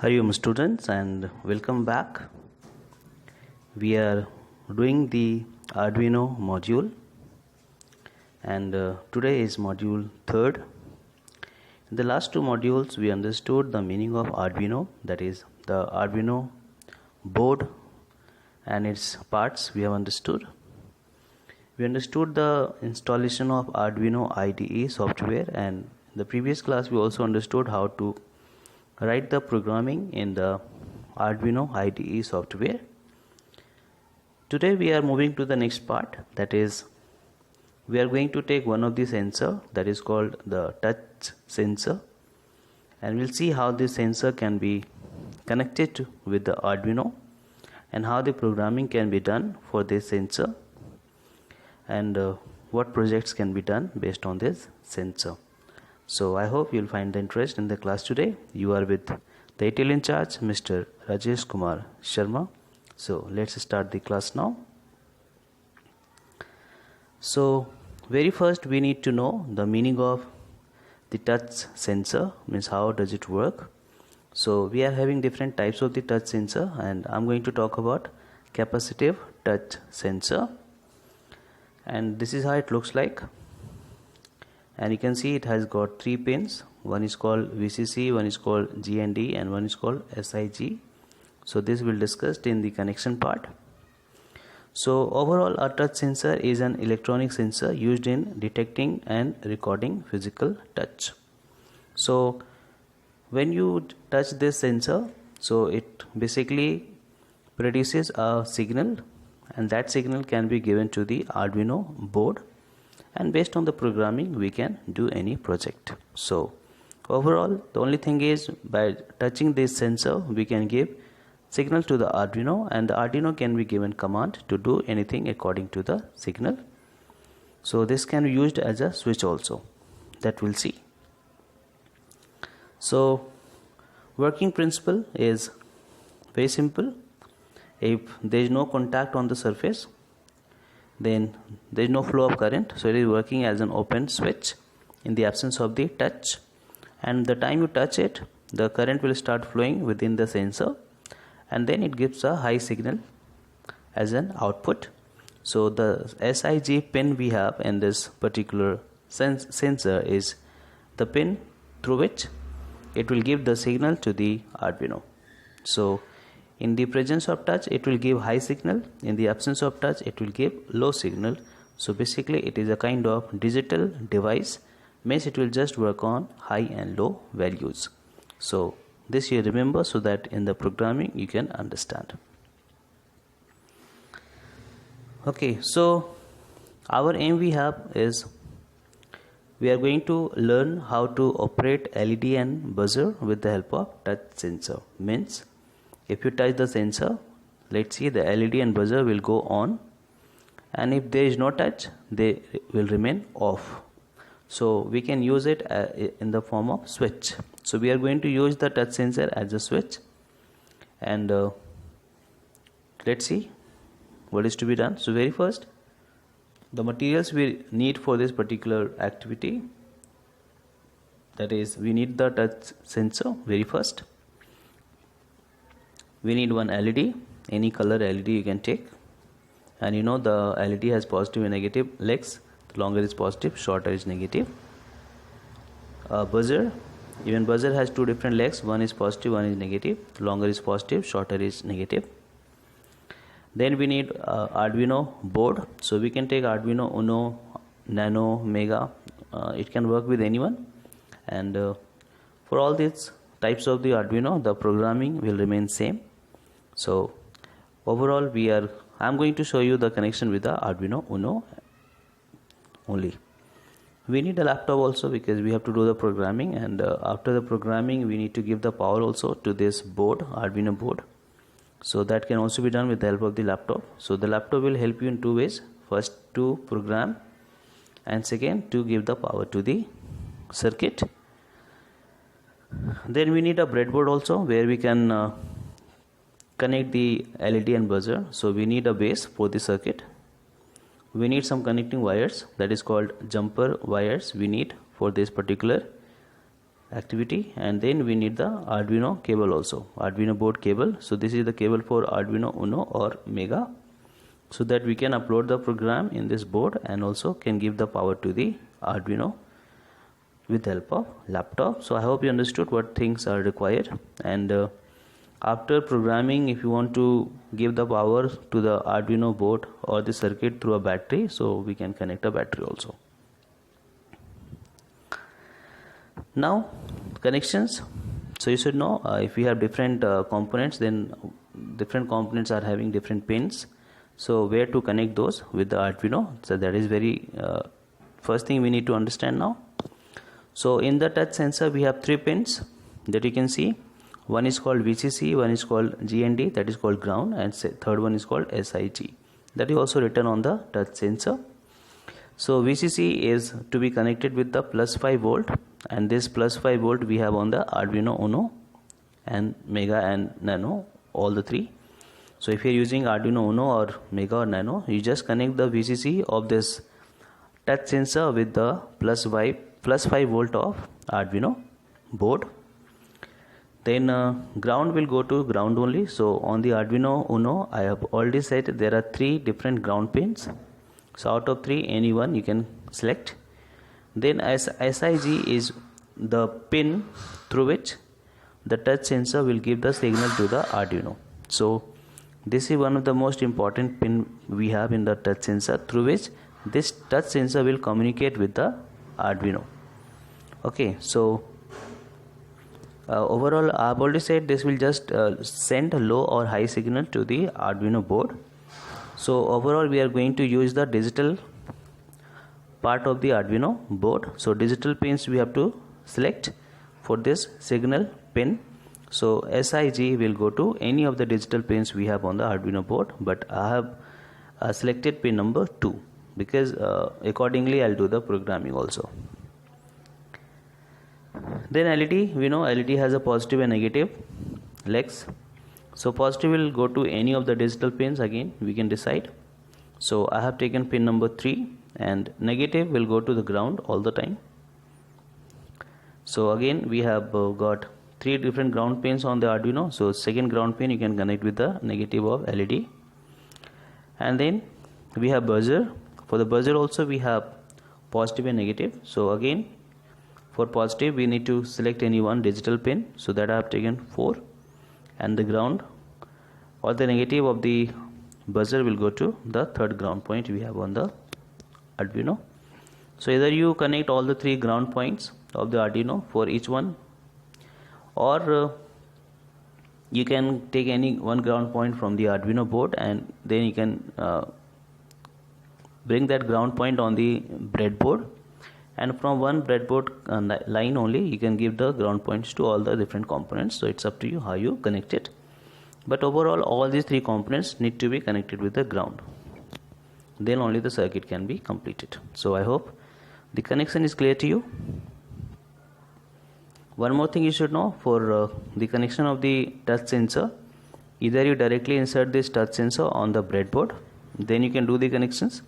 Hariom students and welcome back. We are doing the Arduino module and today is module 3rd. In the last two modules we understood the meaning of Arduino, that is the Arduino board and its parts we have understood. We understood the installation of Arduino IDE software, and in the previous class we also understood how to write the programming in the Arduino IDE software. Today we are moving to the next part, that is we are going to take one of the sensor that is called the touch sensor, and we'll see how this sensor can be connected with the Arduino and how the programming can be done for this sensor and what projects can be done based on this sensor. So I hope you'll find the interest in the class today. You are with the ETL in charge, Mr. Rajesh Kumar Sharma. So let's start the class now. So very first we need to know the meaning of the touch sensor, means how does it work. So we are having different types of the touch sensor, and I'm going to talk about capacitive touch sensor, and this is how it looks like. And you can see it has got 3 pins. One is called VCC, one is called GND, and one is called SIG. So this we'll discuss in the connection part. So overall a touch sensor is an electronic sensor used in detecting and recording physical touch. So when you touch this sensor, so it basically produces a signal, and that signal can be given to the Arduino board, and based on the programming we can do any project. So overall the only thing is, by touching this sensor we can give signal to the Arduino, and the Arduino can be given command to do anything according to the signal. So this can be used as a switch also, that we'll see. So working principle is very simple. If there is no contact on the surface, then there is no flow of current, so it is working as an open switch in the absence of the touch, and the time you touch it, the current will start flowing within the sensor, and then it gives a high signal as an output. So the SIG pin we have in this particular sensor is the pin through which it will give the signal to the Arduino. So in the presence of touch it will give high signal, in the absence of touch it will give low signal. So basically it is a kind of digital device, means it will just work on high and low values. So this you remember, so that in the programming you can understand. Okay, so our aim we have is we are going to learn how to operate LED and buzzer with the help of touch sensor. Means if you touch the sensor, let's see, the LED and buzzer will go on, and if there is no touch they will remain off. So we can use it in the form of switch. So we are going to use the touch sensor as a switch, and let's see what is to be done. So very first, the materials we need for this particular activity, that is we need the touch sensor. Very first we need one LED, any color LED you can take, and you know the LED has positive and negative legs. The longer is positive, shorter is negative. Buzzer, even buzzer has 2 different legs, one is positive, one is negative. The longer is positive, shorter is negative. Then we need Arduino board. So we can take Arduino Uno, Nano, Mega, it can work with anyone, and for all these types of the Arduino the programming will remain same. So overall I'm going to show you the connection with the Arduino Uno only. We need a laptop also, because we have to do the programming, and after the programming we need to give the power also to this board, Arduino board. So that can also be done with the help of the laptop. So the laptop will help you in 2 ways. First to program, and second to give the power to the circuit. Then we need a breadboard also, where we can connect the LED and buzzer. So we need a base for the circuit. We need some connecting wires, that is called jumper wires we need for this particular activity. And then we need the Arduino cable also, Arduino board cable. So this is the cable for Arduino Uno or Mega, so that we can upload the program in this board and also can give the power to the Arduino with the help of laptop. So I hope you understood what things are required. And after programming, if you want to give the power to the Arduino board or the circuit through a battery, so we can connect a battery also. Now connections. So you should know, if we have different components, then different components are having different pins. So where to connect those with the Arduino? So that is very first thing we need to understand now. So in the touch sensor we have 3 pins that you can see. One is called VCC, one is called GND, that is called ground, and third one is called SIG, that is also written on the touch sensor. So VCC is to be connected with the +5 volt, and this +5 volt we have on the Arduino Uno and Mega and Nano, all the 3. So if you are using Arduino Uno or Mega or Nano, you just connect the VCC of this touch sensor with the +5 volt of Arduino board. Then ground will go to ground only. So on the Arduino Uno, I have already said there are 3 different ground pins. So out of 3, any one you can select. Then SIG is the pin through which the touch sensor will give the signal to the Arduino. So this is one of the most important pin we have in the touch sensor, through which this touch sensor will communicate with the Arduino. Okay, so overall I have already said this will just send a low or high signal to the Arduino board. So overall we are going to use the digital part of the Arduino board. So digital pins we have to select for this signal pin. So SIG will go to any of the digital pins we have on the Arduino board, but I have selected pin number 2 because accordingly I'll do the programming also. Then LED, we know LED has a positive and negative legs. So positive will go to any of the digital pins, again we can decide. So I have taken pin number 3, and negative will go to the ground all the time. So again we have got 3 different ground pins on the Arduino. So second ground pin you can connect with the negative of LED. And then we have buzzer. For the buzzer also we have positive and negative. So again for positive we need to select any one digital pin, so that I have taken 4, and the ground or the negative of the buzzer will go to the third ground point we have on the Arduino. So either you connect all the 3 ground points of the Arduino for each one, or you can take any one ground point from the Arduino board, and then you can bring that ground point on the breadboard, and from one breadboard line only you can give the ground points to all the different components. So it's up to you how you connect it, but overall all these 3 components need to be connected with the ground, then only the circuit can be completed. So I hope the connection is clear to you. One more thing you should know, for the connection of the touch sensor, either you directly insert this touch sensor on the breadboard, then you can do the connections,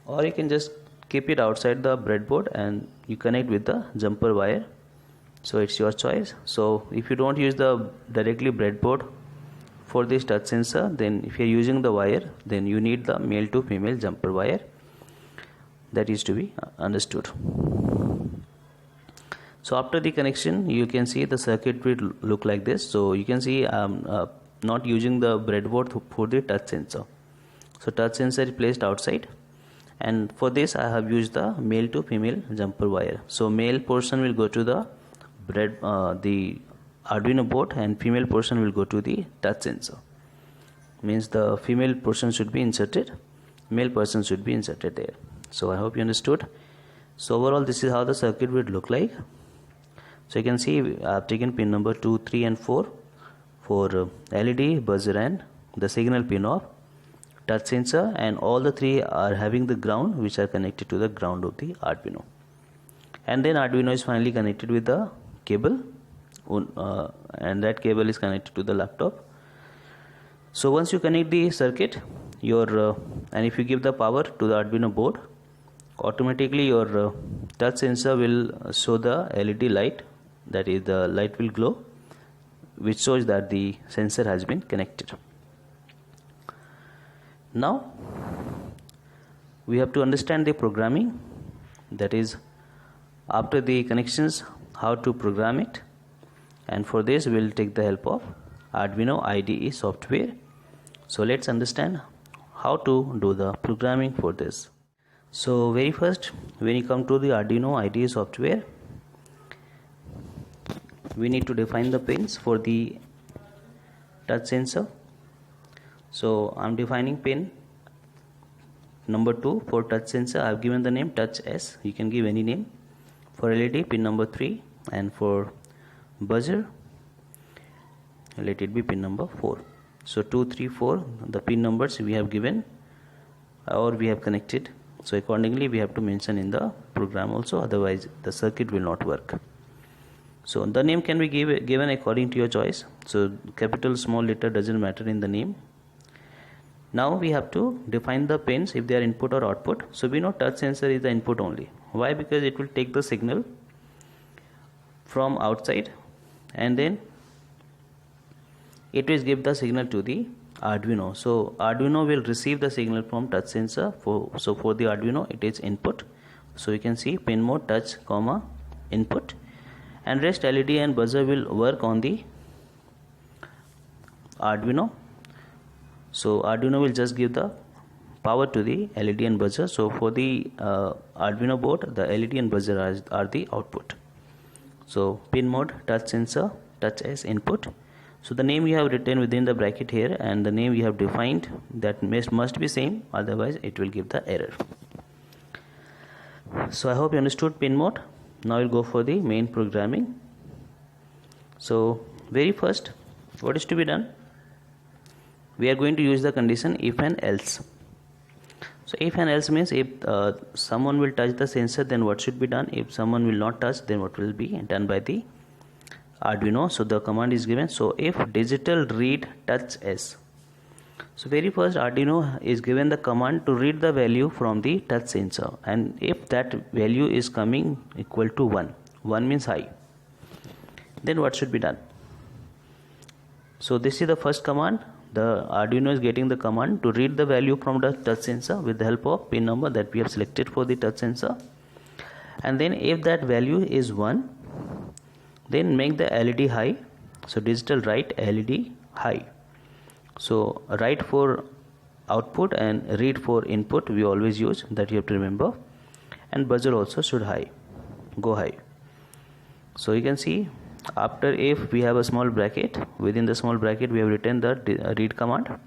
or you can just keep it outside the breadboard and you connect with the jumper wire. So it's your choice. So if you don't use the directly breadboard for this touch sensor, then if you're using the wire, then you need the male to female jumper wire. That is to be understood. So after the connection you can see the circuit will look like this. So you can see I'm not using the breadboard for the touch sensor. So touch sensor is placed outside, and for this I have used the male to female jumper wire. So male portion will go to the the Arduino board, and female portion will go to the touch sensor. Means the female portion should be inserted, male portion should be inserted there. So I hope you understood. So overall this is how the circuit would look like. So you can see I have taken pin number 2, 3 and 4 for LED, buzzer and the signal pin of touch sensor, and all the 3 are having the ground which are connected to the ground of the Arduino. And then Arduino is finally connected with the cable, and that cable is connected to the laptop. So once you connect the circuit, and if you give the power to the Arduino board, automatically your touch sensor will show the LED light that is the light will glow, which shows that the sensor has been connected. Now we have to understand the programming, that is after the connections how to program it, and for this we will take the help of Arduino IDE software. So let's understand how to do the programming for this. So very first, when you come to the Arduino IDE software, we need to define the pins for the touch sensor. So I'm defining pin number 2 for touch sensor. I've given the name touch S, you can give any name. For LED, pin number 3, and for buzzer, let it be pin number 4. So 2, 3, 4, the pin numbers we have given or we have connected. So accordingly we have to mention in the program also, otherwise the circuit will not work. So the name can be given according to your choice. So capital, small letter doesn't matter in the name. Now we have to define the pins, if they are input or output. So we know touch sensor is the input only. Why? Because it will take the signal from outside and then it will give the signal to the Arduino. So Arduino will receive the signal from touch sensor. So for the Arduino it is input. So you can see pin mode touch comma input, and rest LED and buzzer will work on the Arduino. So Arduino will just give the power to the LED and buzzer. So for the Arduino board, the LED and buzzer are the output. So pin mode touch sensor touch S input. So the name you have written within the bracket here and the name you have defined, that must be same, otherwise it will give the error. So I hope you understood pin mode. Now we'll go for the main programming. So very first, what is to be done? We are going to use the condition if and else. So if and else means if someone will touch the sensor, then what should be done? If someone will not touch, then what will be done by the Arduino? So the command is given. So if digital read touch S. So very first Arduino is given the command to read the value from the touch sensor, and if that value is coming equal to 1 means high, then what should be done? So this is the first command. The Arduino is getting the command to read the value from the touch sensor with the help of pin number that we have selected for the touch sensor, and then if that value is 1, then make the LED high. So digital write LED high. So write for output and read for input we always use, that you have to remember, and buzzer also should go high. So you can see after if we have a small bracket, within the small bracket we have written the read command,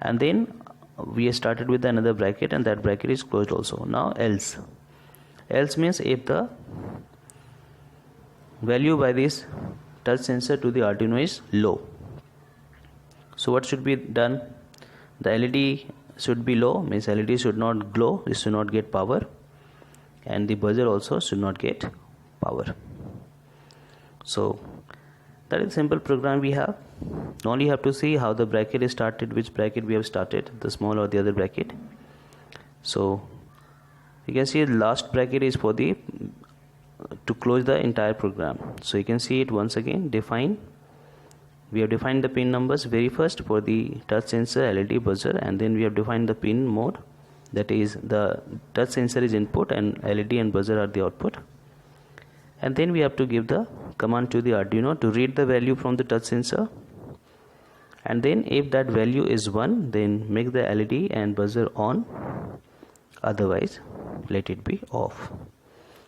and then we started with another bracket and that bracket is closed also. Now else means if the value by this touch sensor to the Arduino is low. So what should be done? The LED should be low, means LED should not glow, it should not get power, and the buzzer also should not get power. So that is simple program we have. Only have to see how the bracket is started, which bracket we have started, the small or the other bracket. So you can see the last bracket is for the to close the entire program. So you can see it once again. Define. We have defined the pin numbers very first for the touch sensor, LED, buzzer, and then we have defined the pin mode, that is the touch sensor is input and LED and buzzer are the output. And then we have to give the command to the Arduino to read the value from the touch sensor, and then if that value is 1, then make the LED and buzzer on, otherwise let it be off.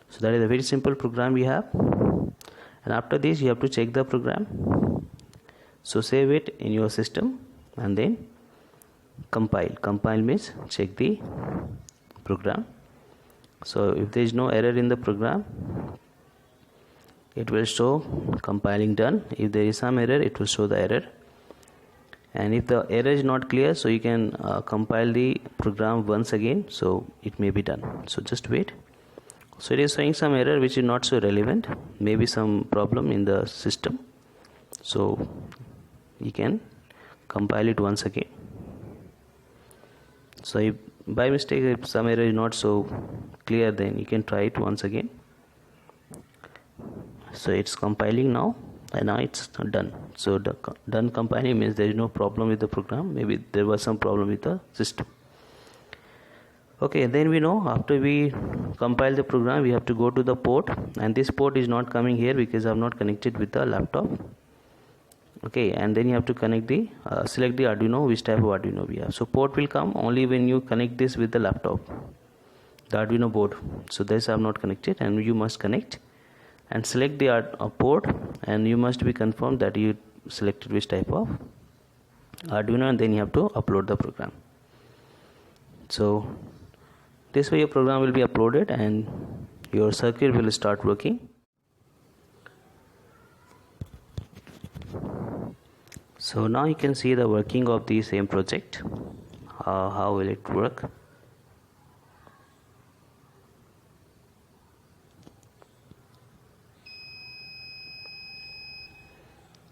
So that is a very simple program we have, and after this you have to check the program. So save it in your system and then compile means check the program. So if there is no error in the program, it will show compiling done. If there is some error, it will show the error, and if the error is not clear, so you can compile the program once again, so it may be done. So just wait. So it is showing some error which is not so relevant, maybe some problem in the system, so you can compile it once again. So if by mistake if some error is not so clear, then you can try it once again. So it's compiling now, and now it's done. So the done compiling means there is no problem with the program. Maybe there was some problem with the system. Okay, then we know after we compile the program, we have to go to the port, and this port is not coming here because I have not connected with the laptop. Okay, and then you have to connect the select the Arduino, which type of Arduino we have. So port will come only when you connect this with the laptop, the Arduino board. So this I have not connected, and you must connect and select the port, and you must be confirmed that you selected which type of Arduino, and then you have to upload the program. So this way your program will be uploaded and your circuit will start working. So now you can see the working of the same project. How will it work?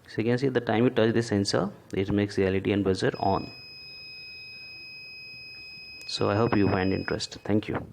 So you can see the time you touch the sensor, it makes the LED and buzzer on. So I hope you find interest. Thank you.